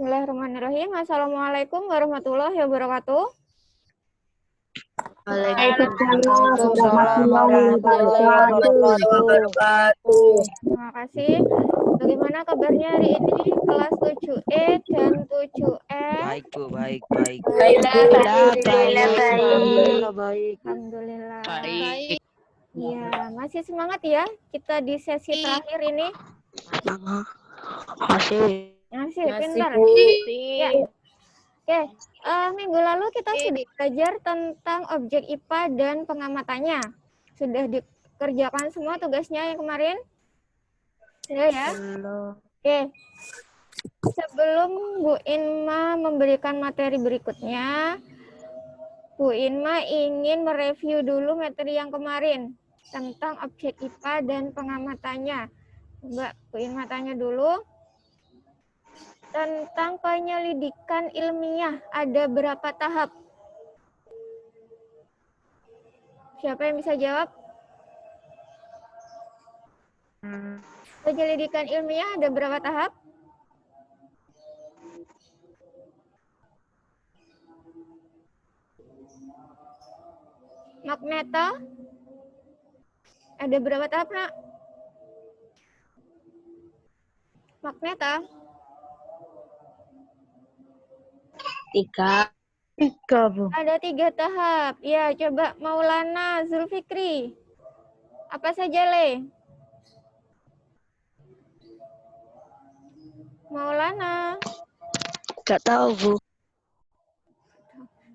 Bismillahirrahmanirrahim. Assalamualaikum warahmatullahi wabarakatuh. Waalaikumsalam warahmatullahi wabarakatuh. Terima kasih. Bagaimana kabarnya hari ini kelas 7E dan 7E? Baik, Bu. Baik, baik. Alhamdulillah. Baik. Ya, masih semangat ya kita di sesi terakhir ini? Masih pintar. Ya. Oke, minggu lalu kita sudah belajar tentang objek IPA dan pengamatannya. Sudah dikerjakan semua tugasnya yang kemarin? Sudah ya? Oke. Sebelum Bu Inma memberikan materi berikutnya, Bu Inma ingin mereview dulu materi yang kemarin tentang objek IPA dan pengamatannya. Coba Bu Inma tanya dulu. Tentang penyelidikan ilmiah, ada berapa tahap? Siapa yang bisa jawab? Penyelidikan ilmiah ada berapa tahap? Magneto? Ada berapa tahap, Nak? Magneto? 3, Bu. Ada 3 tahap. Ya, coba Maulana Zulfikri. Apa saja, Le? Maulana. Gak tahu, Bu.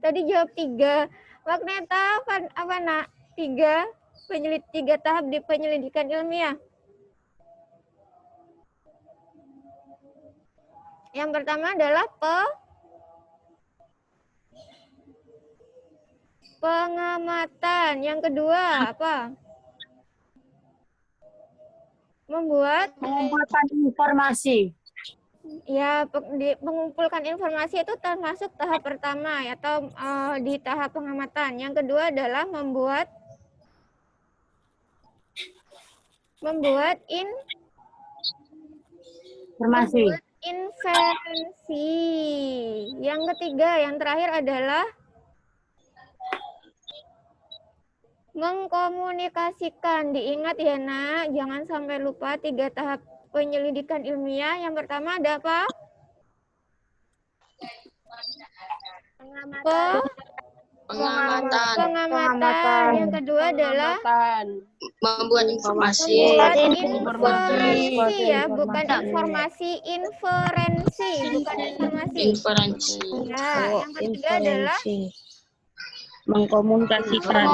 Tadi jawab 3. Magneto apa, Nak? 3 tahap di penyelidikan ilmiah. Yang pertama adalah pengamatan. Yang kedua apa? Mengumpulkan informasi. Ya, mengumpulkan informasi itu termasuk tahap pertama atau di tahap pengamatan. Yang kedua adalah membuat Informasi. inferensi. Yang ketiga, yang terakhir adalah mengkomunikasikan. Diingat ya, Nak, jangan sampai lupa 3 tahap penyelidikan ilmiah. Yang pertama ada apa? Pengamatan. Yang kedua adalah Membuat informasi. inferensi ya, bukan informasi, inferensi, bukan informasi. Ya, yang ketiga adalah Mengkomunikasikan.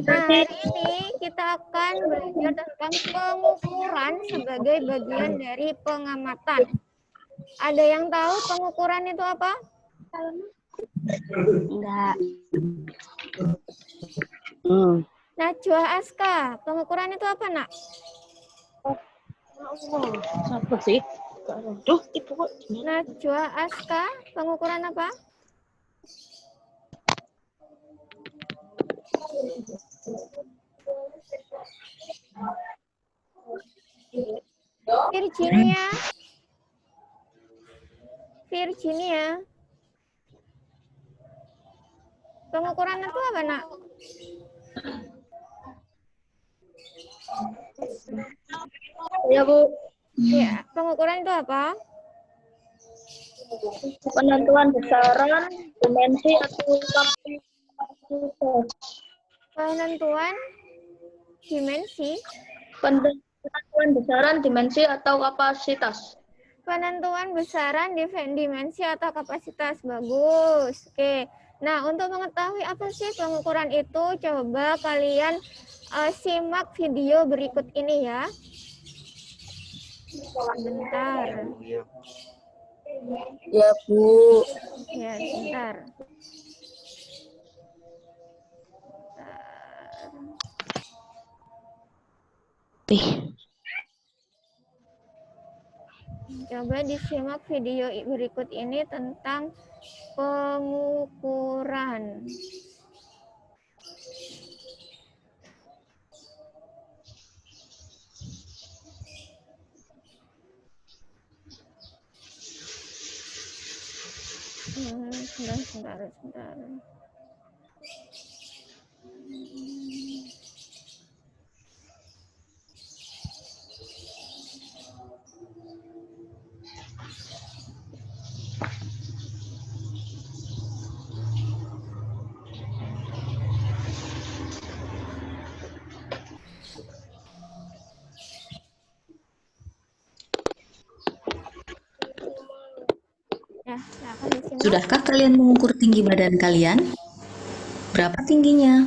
Nah, hari ini kita akan belajar tentang pengukuran sebagai bagian dari pengamatan. Ada yang tahu pengukuran itu apa? Enggak. Najwa Aska, pengukuran itu apa, Nak? Apa sih? Duh, itu kok. Najwa Aska, pengukuran apa? Virginia. Pengukuran itu apa, Nak? Ya, Bu. Ya, pengukuran itu apa? Penentuan besaran, dimensi atau kapasitas. Penentuan dimensi. Penentuan besaran, dimensi atau kapasitas. Penentuan besaran, dimensi atau kapasitas. Bagus. Oke. Nah, untuk mengetahui apa sih pengukuran itu, coba kalian simak video berikut ini ya. Bentar. Ya, Bu. Ya, bentar. Coba disimak video berikut ini tentang pengukuran. Sebentar. Ya, silakan disimak. Sudahkah kalian mengukur tinggi badan kalian? Berapa tingginya?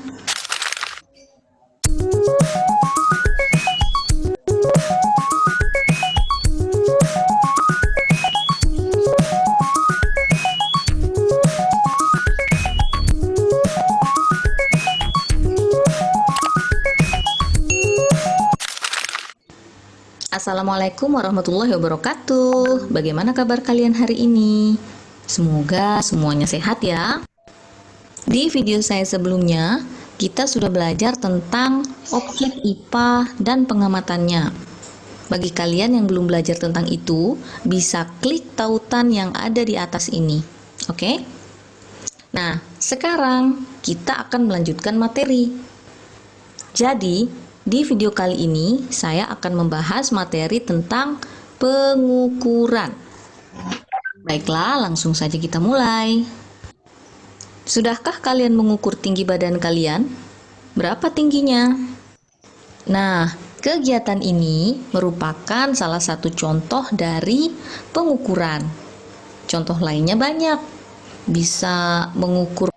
Assalamualaikum warahmatullahi wabarakatuh. Bagaimana kabar kalian hari ini? Semoga semuanya sehat ya. Di video saya sebelumnya, kita sudah belajar tentang objek IPA dan pengamatannya. Bagi kalian yang belum belajar tentang itu, bisa klik tautan yang ada di atas ini. Oke? Nah, sekarang kita akan melanjutkan materi. Jadi, di video kali ini, saya akan membahas materi tentang pengukuran. Baiklah, langsung saja kita mulai. Sudahkah kalian mengukur tinggi badan kalian? Berapa tingginya? Nah, kegiatan ini merupakan salah satu contoh dari pengukuran. Contoh lainnya banyak. Bisa mengukur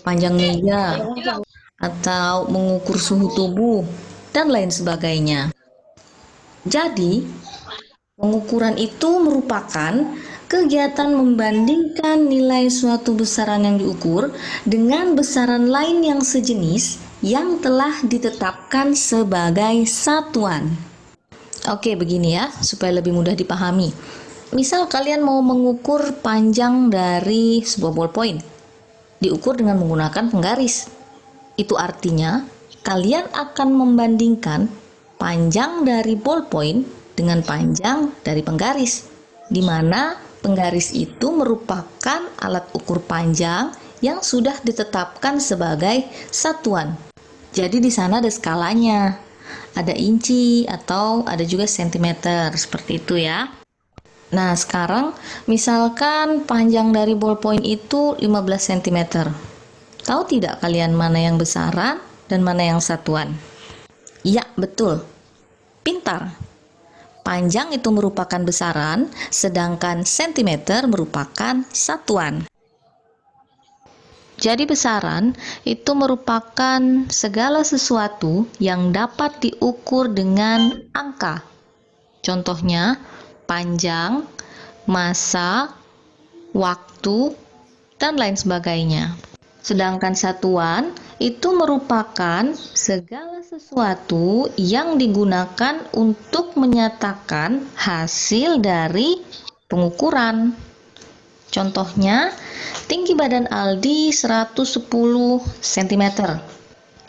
panjang meja, atau mengukur suhu tubuh, dan lain sebagainya. Jadi, pengukuran itu merupakan kegiatan membandingkan nilai suatu besaran yang diukur dengan besaran lain yang sejenis yang telah ditetapkan sebagai satuan. Oke, begini ya, supaya lebih mudah dipahami. Misal kalian mau mengukur panjang dari sebuah ballpoint, diukur dengan menggunakan penggaris. Itu artinya kalian akan membandingkan panjang dari ballpoint dengan panjang dari penggaris, di mana penggaris itu merupakan alat ukur panjang yang sudah ditetapkan sebagai satuan. Jadi di sana ada skalanya, ada inci atau ada juga sentimeter, seperti itu ya. Nah, sekarang misalkan panjang dari ballpoint itu 15 cm. Tahu tidak kalian mana yang besaran dan mana yang satuan? Ya, betul. Pintar. Panjang itu merupakan besaran, sedangkan sentimeter merupakan satuan. Jadi besaran itu merupakan segala sesuatu yang dapat diukur dengan angka. Contohnya, panjang, massa, waktu, dan lain sebagainya. Sedangkan satuan itu merupakan segala sesuatu yang digunakan untuk menyatakan hasil dari pengukuran. Contohnya, tinggi badan Aldi 110 cm.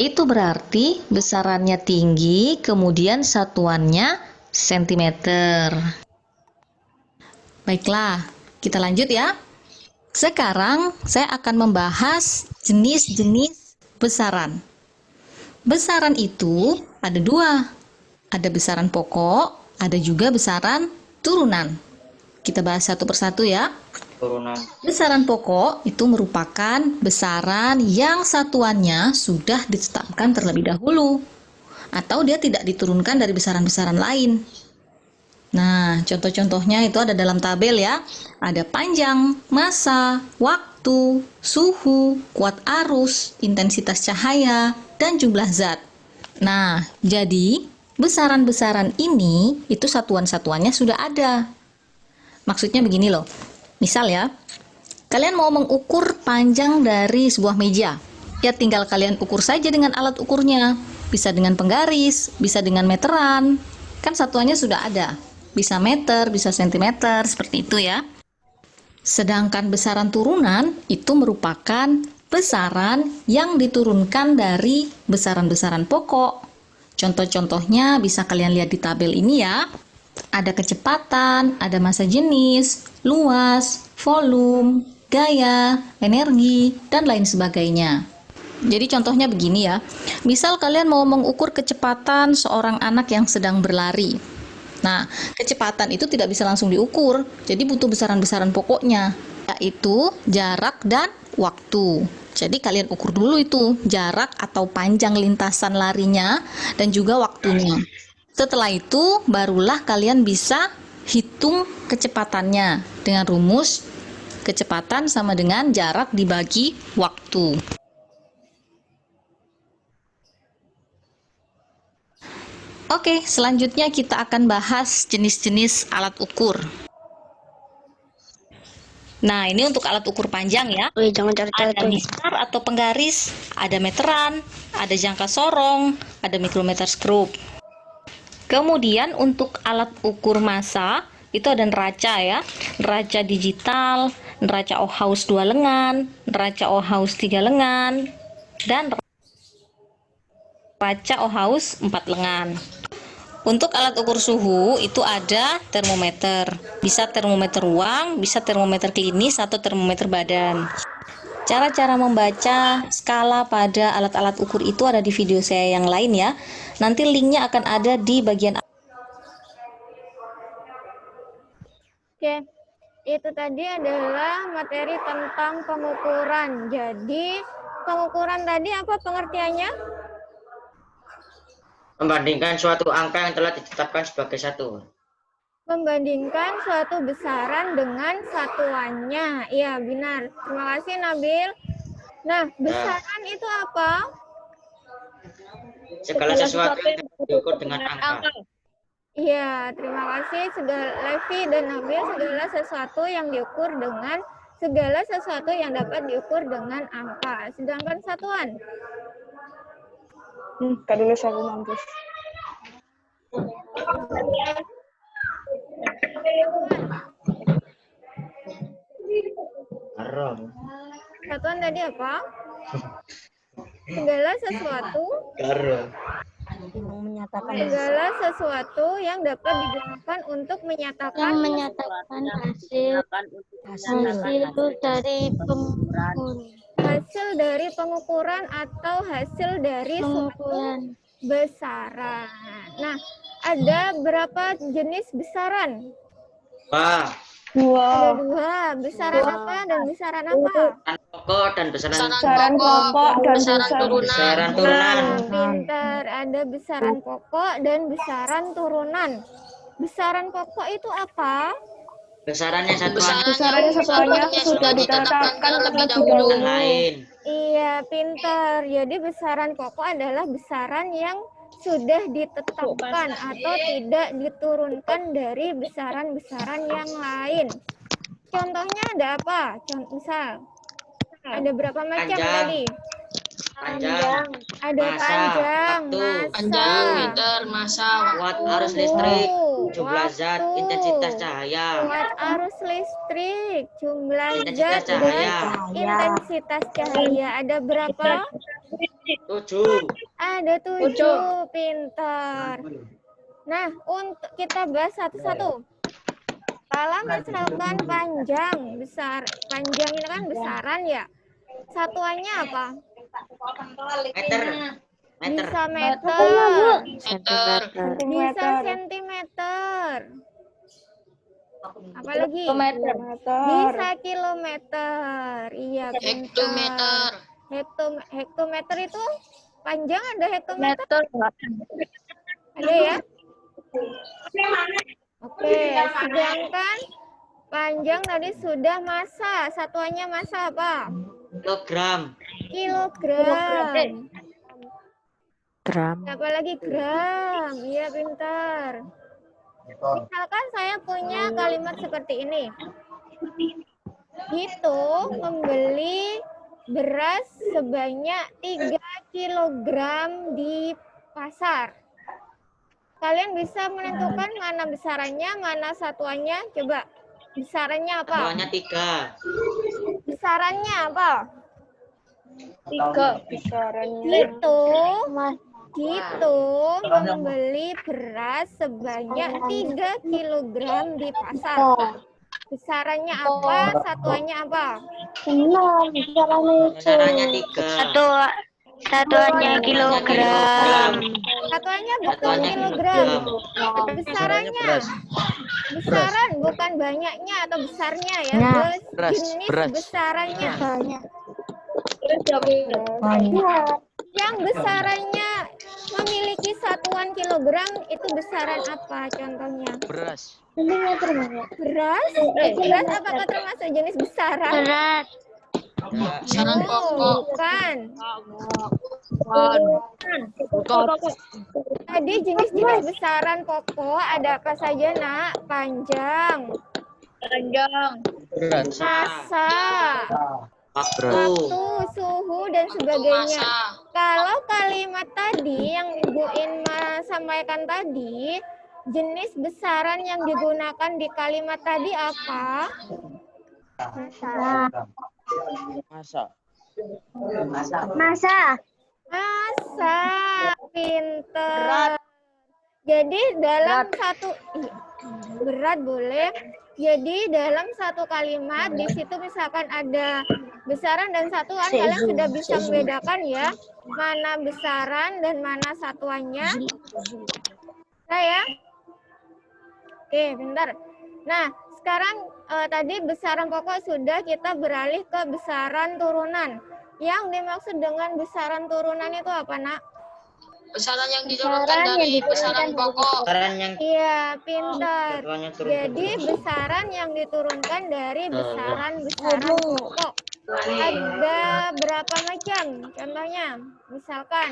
Itu berarti besarannya tinggi, kemudian satuannya sentimeter. Baiklah, kita lanjut ya. Sekarang saya akan membahas jenis-jenis besaran. Besaran itu ada dua. Ada besaran pokok, ada juga besaran turunan. Kita bahas satu persatu ya. Besaran pokok itu merupakan besaran yang satuannya sudah ditetapkan terlebih dahulu, atau dia tidak diturunkan dari besaran-besaran lain. Nah, contoh-contohnya itu ada dalam tabel ya. Ada panjang, massa, waktu, suhu, kuat arus, intensitas cahaya, dan jumlah zat. Nah, jadi besaran-besaran ini itu satuan-satuannya sudah ada. Maksudnya begini loh. Misal ya, kalian mau mengukur panjang dari sebuah meja. Ya tinggal kalian ukur saja dengan alat ukurnya. Bisa dengan penggaris, bisa dengan meteran. Kan satuannya sudah ada. Bisa meter, bisa sentimeter, seperti itu ya. Sedangkan besaran turunan itu merupakan besaran yang diturunkan dari besaran-besaran pokok. Contoh-contohnya bisa kalian lihat di tabel ini ya. Ada kecepatan, ada massa jenis, luas, volume, gaya, energi, dan lain sebagainya. Jadi contohnya begini ya. Misal kalian mau mengukur kecepatan seorang anak yang sedang berlari. Nah, kecepatan itu tidak bisa langsung diukur, jadi butuh besaran-besaran pokoknya, yaitu jarak dan waktu. Jadi kalian ukur dulu itu jarak atau panjang lintasan larinya dan juga waktunya. Setelah itu barulah kalian bisa hitung kecepatannya dengan rumus kecepatan sama dengan jarak dibagi waktu. Oke, selanjutnya kita akan bahas jenis-jenis alat ukur. Nah, ini untuk alat ukur panjang ya. Jangan cari-cari Ada mistar atau penggaris, ada meteran, ada jangka sorong, ada micrometer screw. Kemudian untuk alat ukur massa, itu ada neraca ya. Neraca digital, neraca Ohaus 2 lengan, neraca Ohaus 3 lengan, dan neraca Ohaus 4 lengan. Untuk alat ukur suhu itu ada termometer. Bisa termometer ruang, bisa termometer klinis atau termometer badan. Cara-cara membaca skala pada alat-alat ukur itu ada di video saya yang lain ya. Nanti linknya akan ada di bagian. Oke, itu tadi adalah materi tentang pengukuran. Jadi, pengukuran tadi apa pengertiannya? Membandingkan suatu angka yang telah ditetapkan sebagai satu. Membandingkan suatu besaran dengan satuannya. Iya, benar. Terima kasih, Nabil. Nah, besaran itu apa? Segala sesuatu yang diukur dengan angka. Iya, terima kasih segala Levi dan Nabil, segala sesuatu yang diukur dengan segala sesuatu yang dapat diukur dengan angka. Sedangkan satuan. Kak dulu saya mampus. Satuan tadi apa? Segala sesuatu. Segala sesuatu yang dapat digunakan untuk menyatakan hasil dari pengukuran atau hasil dari suatu besaran. Nah, ada berapa jenis besaran? Wah, Ada dua. Besaran apa dan besaran apa? pokok dan besaran pokok dan besaran turunan. Pintar. Ada besaran pokok dan besaran turunan. Besaran pokok itu apa? Besarannya satuan Besarannya satuannya sudah ditetapkan terlebih dahulu. lain. Iya, pintar. Jadi besaran pokok adalah besaran yang sudah ditetapkan atau tidak diturunkan dari besaran-besaran yang lain. Contohnya ada apa? Misal, ada berapa macam Panjang. tadi? Panjang, Ada massa, panjang, waktu, massa, watt arus listrik, suhu, jumlah zat, waktu, intensitas cahaya. watt arus listrik, jumlah Intensitas zat, dan cahaya. intensitas cahaya. Ada berapa? 7. Ada 7, pintar. Nah, untuk kita bahas satu-satu. Kalau misalkan panjang ini kan besaran ya. Satuannya apa? Meter. Bisa meter, bisa sentimeter. Apalagi? Bisa kilometer. Iya, pintar. Hektometer itu panjang, ada hektometer? Ada ya? Oke, sedangkan panjang tadi sudah massa. Satuannya massa apa? Kilogram. Kilogram. Apa lagi? Gram. Iya, pintar. Misalkan saya punya kalimat seperti ini. Hitung membeli beras sebanyak 3 kilogram di pasar. Kalian bisa menentukan mana besarannya, mana satuannya? Coba. Besarannya apa? Satuannya 3. Besarannya apa? 3 besarannya. Hitung Situ membeli beras sebanyak 3 kilogram di pasar. Besarannya apa? Satuannya apa? Besarannya 3. Satuannya kilogram. Satuannya bukan Satuannya kilogram. kilogram. Besarannya. Besaran bukan banyaknya atau besarnya ya. Jenis besarannya. Yang besarannya memiliki satuan kilogram itu besaran apa contohnya? Beras. Beras? Beras apakah termasuk jenis besaran? Berat. Oh, bukan. Tadi jenis-jenis besaran pokok ada apa saja, Nak? Panjang, Beras. masa, Waktu. waktu, suhu, dan sebagainya. Kalau kalimat tadi yang Ibu Inma sampaikan tadi, jenis besaran yang digunakan di kalimat tadi apa? Masa. Masa, pinter. Jadi dalam satu berat boleh. Jadi dalam satu kalimat di situ misalkan ada besaran dan satuan, kalian sudah bisa membedakan ya mana besaran dan mana satuannya. Nah ya. Oke, bentar. Nah, sekarang tadi besaran pokok sudah, kita beralih ke besaran turunan. Yang dimaksud dengan besaran turunan itu apa, Nak? Besaran yang diturunkan dari besaran pokok. Besaran yang Iya, pintar. satuannya turun. Jadi besaran yang diturunkan dari besaran-besaran pokok. Ada berapa macam? Contohnya, misalkan.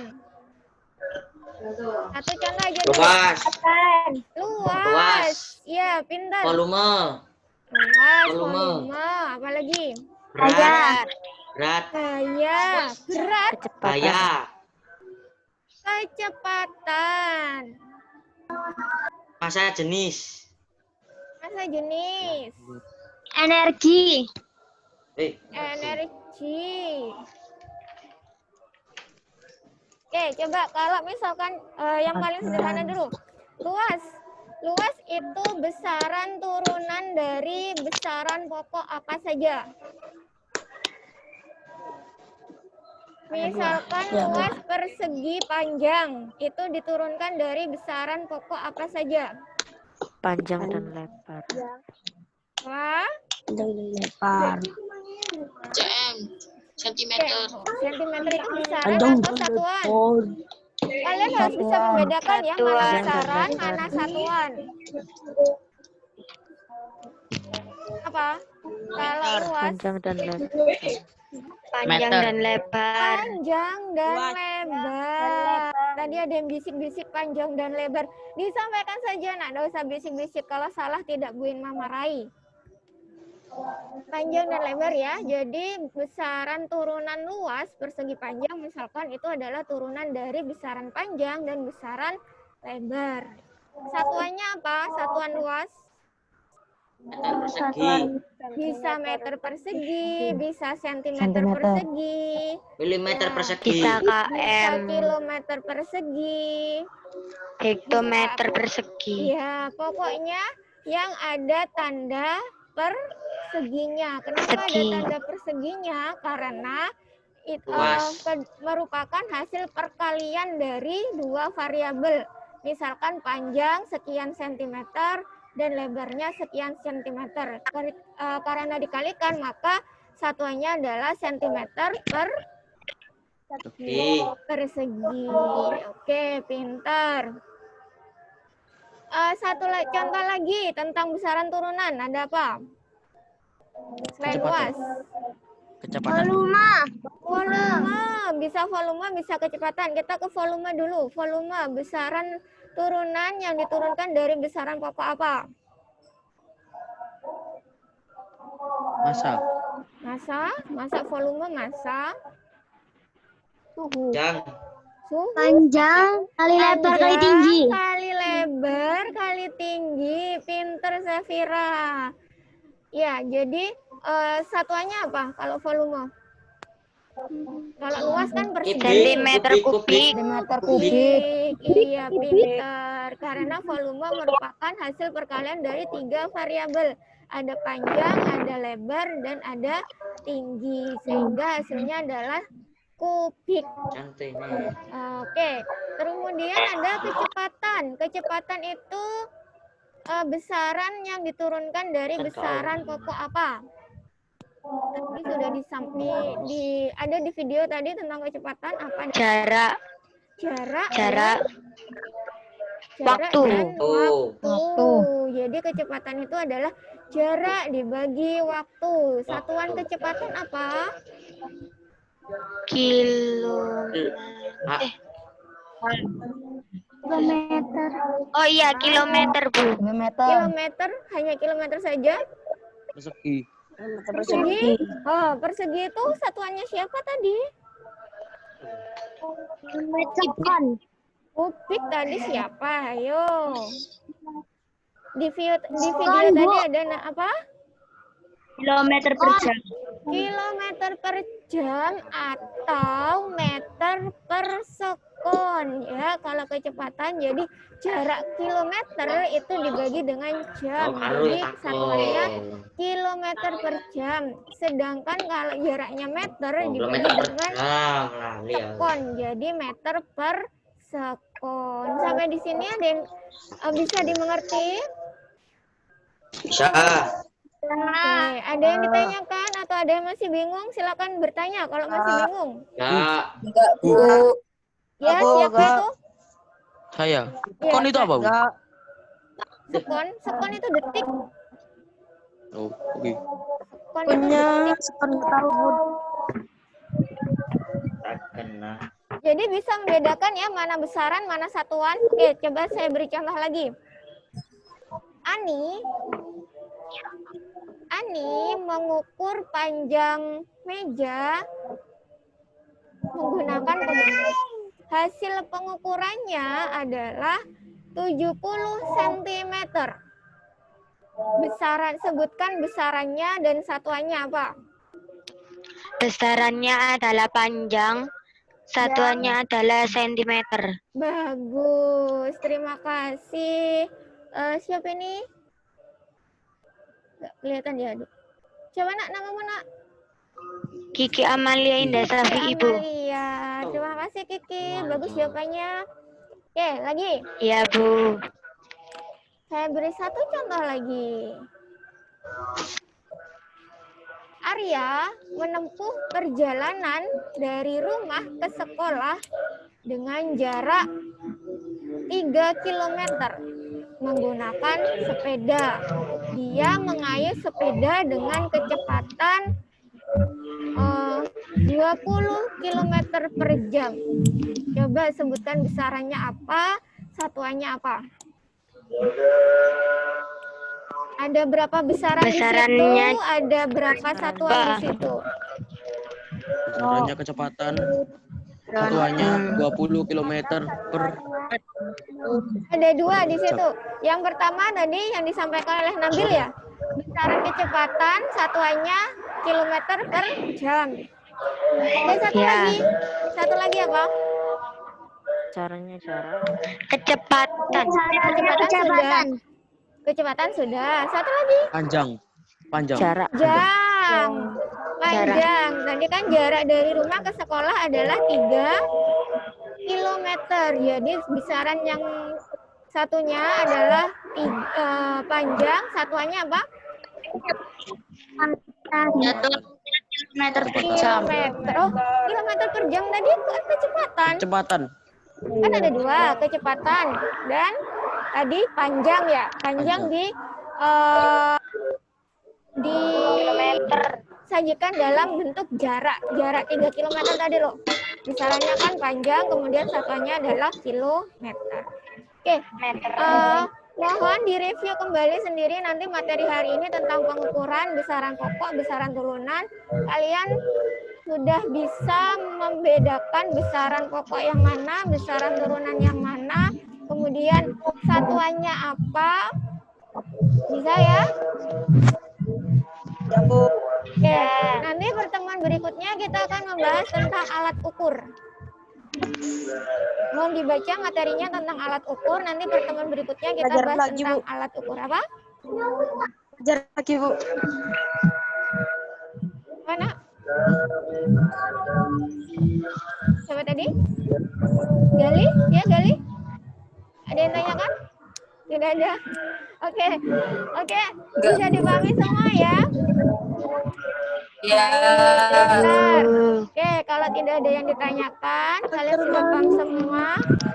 Satu contoh aja dulu. Luas. Luas. Iya, pintar. Volume. Luas, Volume. volume. Apalagi? Berat. Berat. Gaya. Berat. Gaya. Kecepatan. Masa jenis. Masa jenis. Energi. Energi. Oke, coba kalau misalkan yang paling sederhana dulu. Luas. Luas itu besaran turunan dari besaran pokok apa saja? Misalkan luas persegi panjang, itu diturunkan dari besaran pokok apa saja? Panjang dan lebar. Wah, cm, sentimeter. sentimeter itu besaran atau satuan? Kalian harus bisa membedakan ya mana besaran, mana satuan. Apa? Kalau luas, Panjang dan lebar. Panjang dan lebar. panjang dan lebar. Tadi ada yang bisik-bisik panjang dan lebar. Disampaikan saja, Nak. Nggak usah bisik-bisik. Kalau salah tidak Bu Inma marahi. Panjang dan lebar ya. Jadi besaran turunan luas persegi panjang misalkan itu adalah turunan dari besaran panjang dan besaran lebar. Satuannya apa? Satuan luas? Meter persegi. Bisa meter persegi, bisa sentimeter persegi, Milimeter Ya. persegi. Bisa bisa km. kilometer persegi. Hektometer persegi. Ya, pokoknya yang ada tanda perseginya. Kenapa ada Persegi. tanda perseginya? Karena itu Luas. merupakan hasil perkalian dari dua variabel. Misalkan panjang sekian sentimeter dan lebarnya sekian sentimeter. Karena dikalikan maka satuannya adalah sentimeter per persegi. Oke, pintar. Contoh lagi tentang besaran turunan. Ada apa? Selain luas. Kecepatan. Volume. Bisa volume, bisa kecepatan. Kita ke volume dulu. Volume, besaran turunan yang diturunkan dari besaran pokok apa? Masa volume, masa. Panjang. Suhu. Panjang kali lebar kali tinggi. Kali lebar kali tinggi. Pinter Safira. Ya, jadi satuannya apa kalau volume? Kalau luas kan persegi. Sentimeter kubik. Meter kubik. Iya, pintar. Karena volume merupakan hasil perkalian dari 3 variabel. Ada panjang, ada lebar, dan ada tinggi. Sehingga hasilnya adalah kubik. Cantik nih. Oke. Kemudian ada kecepatan. Kecepatan itu besaran yang diturunkan dari besaran pokok apa? Ini sudah ada di video tadi tentang kecepatan apa? Jarak. Jarak Waktu. dan waktu. Jadi kecepatan itu adalah jarak dibagi waktu. Satuan kecepatan apa? Kilometer. Oh iya, kilometer, Bu. Kilometer, hanya kilometer saja. Persegi. Persegi. Oh, persegi itu satuannya siapa tadi? Meter. Kubik tadi siapa? Ayo. Di video tadi ada apa? Kilometer per jam. Kilometer per jam atau meter per sekon. Ya, kalau kecepatan jadi jarak kilometer itu dibagi dengan jam. Jadi satuannya kilometer per jam. Sedangkan kalau jaraknya meter dibagi dengan sekon. Jadi meter per sekon. Sampai di sini ada yang bisa dimengerti? Bisa. Oke, ada yang ditanyakan atau ada yang masih bingung? Silakan bertanya kalau masih bingung. Ya. Ya, siapa itu? Saya. Ya, Kon itu apa, Bu? Sekon itu detik. Oh, oke. Sekon itu detik. Tak kena. Jadi bisa membedakan ya mana besaran, mana satuan. Oke, coba saya beri contoh lagi. Ani mengukur panjang meja menggunakan pemberat. Hasil pengukurannya adalah 70 cm. Sebutkan besarannya dan satuannya apa? Besarannya adalah panjang, satuannya adalah sentimeter. Bagus, terima kasih. Siapa ini? Nggak kelihatan ya, adik. Siapa nak namamu nak? Kiki Amalia Indah Safi, Ibu. Amalia, terima kasih Kiki. Bagus jawabannya. Oke, lagi. Iya, Bu. Saya beri satu contoh lagi. Arya menempuh perjalanan dari rumah ke sekolah dengan jarak 3 km menggunakan sepeda. Dia mengayuh sepeda dengan kecepatan 20 km per jam. Coba sebutkan besarannya apa, satuannya apa? Ada berapa besaran Besarannya di situ? Ada berapa satuan di situ? Besarannya kecepatan satuannya 20 km per. Ada 2 di situ. Yang pertama tadi yang disampaikan oleh Nabil ya. Besaran kecepatan satuannya kilometer per jam. Dan satu lagi. Satu lagi apa? Caranya jarak. Kecepatan. Kecepatan sudah. Satu lagi. Panjang. Jarak. Panjang. Tadi kan jarak dari rumah ke sekolah adalah 3 km. Jadi besaran yang satunya adalah panjang, satuannya apa? Kilometer per jam. Oh, kilometer per jam tadi kecepatan. Kecepatan. Kan ada 2, kecepatan dan tadi panjang ya. Panjang di sajikan dalam bentuk jarak 3 km tadi loh. Besarannya kan panjang, kemudian satuannya adalah kilometer. Oke, mohon direview kembali sendiri nanti materi hari ini tentang pengukuran besaran pokok, besaran turunan. Kalian sudah bisa membedakan besaran pokok yang mana, besaran turunan yang mana, kemudian satuannya apa. Bisa ya? Oke, nanti pertemuan berikutnya kita akan membahas tentang alat ukur. Mohon dibaca materinya tentang alat ukur. Nanti pertemuan berikutnya kita bahas tentang alat ukur apa? Belajar lagi, Bu. Mana? Siapa tadi? Gali? Ya, Gali? Ada yang tanyakan? Tidak ada. Oke. Bisa dipahami semua ya? Ya. Bentar. Oke, kalau tidak ada yang ditanyakan, kalian sudah paham semua.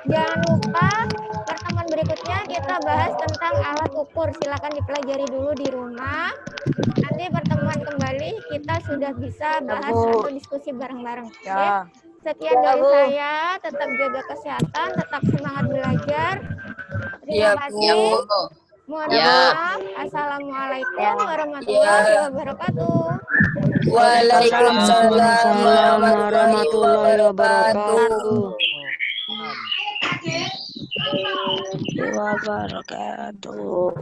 Jangan lupa pertemuan berikutnya kita bahas tentang alat ukur. Silakan dipelajari dulu di rumah. Nanti pertemuan kembali kita sudah bisa bahas atau diskusi bareng-bareng. Oke? Sekian dari saya. Tetap jaga kesehatan, tetap semangat belajar. Terima kasih. Mohon maaf. Assalamualaikum warahmatullahi wabarakatuh. Waalaikumsalam warahmatullahi wabarakatuh. Wabarakatuh.